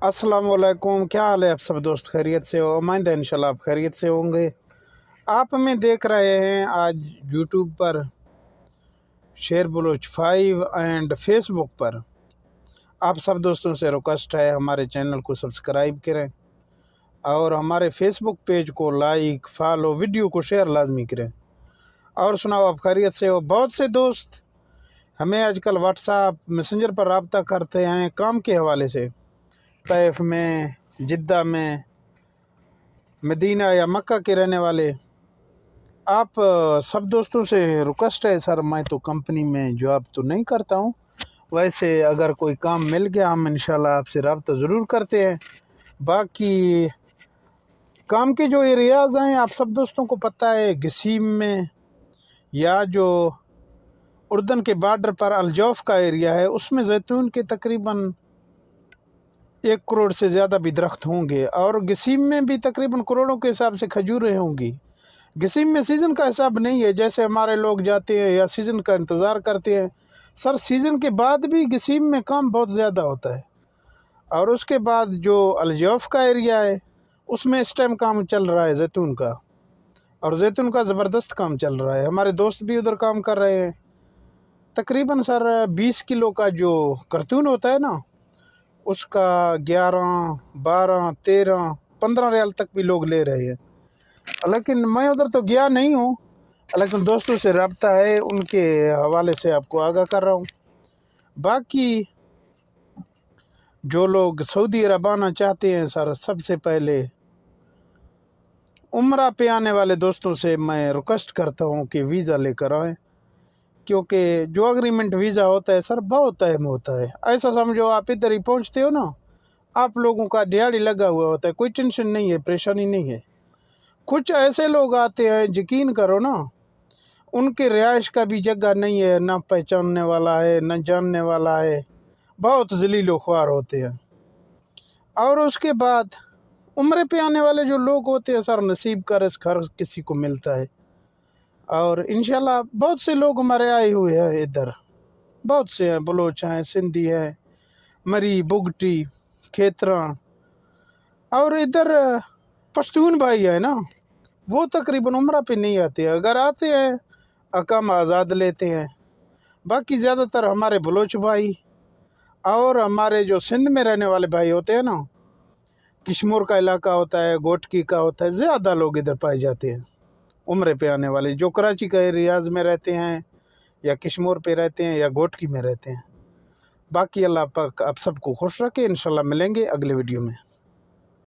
अस्सलाम वालेकुम। क्या हाल है आप सब दोस्त? खैरियत से हो? उम्मीद है इंशाल्लाह आप खैरियत से होंगे। आप हमें देख रहे हैं आज यूट्यूब पर, शेर बलोच 5 एंड फेसबुक पर। आप सब दोस्तों से रिक्वेस्ट है हमारे चैनल को सब्सक्राइब करें और हमारे फेसबुक पेज को लाइक फॉलो, वीडियो को शेयर लाजमी करें। और सुनाओ आप खैरियत से हो? बहुत से दोस्त हमें आजकल व्हाट्सएप मैसेंजर पर रब्ता करते हैं काम के हवाले से। तैफ में, जिद्दा में, मदीना या मक्का के रहने वाले आप सब दोस्तों से रिक्वेस्ट है, सर मैं तो कंपनी में जॉब तो नहीं करता हूँ, वैसे अगर कोई काम मिल गया हम इंशाल्लाह आपसे रब्ता ज़रूर करते हैं। बाकी काम के जो एरियाज़ हैं आप सब दोस्तों को पता है, गसीम में या जो उर्दन के बॉर्डर पर अलजौफ का एरिया है उसमें जैतून के तकरीबन 1 करोड़ से ज़्यादा भी दरख्त होंगे और गसीम में भी तकरीबन करोड़ों के हिसाब से खजूरें होंगी। गसीम में सीज़न का हिसाब नहीं है जैसे हमारे लोग जाते हैं या सीज़न का इंतज़ार करते हैं। सर सीज़न के बाद भी गसीम में काम बहुत ज़्यादा होता है। और उसके बाद जो अलजौफ का एरिया है उसमें इस टाइम काम चल रहा है जैतून का, और जैतून का ज़बरदस्त काम चल रहा है। हमारे दोस्त भी उधर काम कर रहे हैं। तकरीबन सर 20 किलो का जो करतून होता है ना, उसका 11, 12, 13, 15 रियाल तक भी लोग ले रहे हैं। लेकिन मैं उधर तो गया नहीं हूँ, लेकिन दोस्तों से रब्ता है, उनके हवाले से आपको आगाह कर रहा हूँ। बाकी जो लोग सऊदी अरब आना चाहते हैं सर, सबसे पहले उम्रा पे आने वाले दोस्तों से मैं रिक्वेस्ट करता हूँ कि वीज़ा लेकर आएँ, क्योंकि जो एग्रीमेंट वीज़ा होता है सर बहुत अहम होता है। ऐसा समझो आप इधर ही पहुँचते हो ना, आप लोगों का दिहाड़ी लगा हुआ होता है, कोई टेंशन नहीं है, परेशानी नहीं है। कुछ ऐसे लोग आते हैं, यकीन करो ना, उनके रिहाइश का भी जगह नहीं है, ना पहचानने वाला है ना जानने वाला है, बहुत ज़लील ख्वार होते हैं। और उसके बाद उम्रे पे आने वाले जो लोग होते हैं सर, नसीब का रिज़्क़ हर किसी को मिलता है। और इंशाल्लाह बहुत से लोग हमारे आए हुए हैं इधर, बहुत से हैं, बलोच हैं, सिंधी हैं, मरी, बुगटी, खेतरा, और इधर पश्तून भाई है ना, वो तकरीबन उम्रा पे नहीं आते। अगर आते हैं अकाम आज़ाद लेते हैं। बाकी ज़्यादातर हमारे बलोच भाई और हमारे जो सिंध में रहने वाले भाई होते हैं ना, किश्मोर का इलाका होता है, गोटकी का होता है, ज़्यादा लोग इधर पाए जाते हैं उम्रे पे आने वाले, जो कराची का रियाज में रहते हैं या किश्मोर पे रहते हैं या गोटकी में रहते हैं। बाकी अल्लाह पाक आप सबको खुश रखे। इंशाल्लाह मिलेंगे अगले वीडियो में।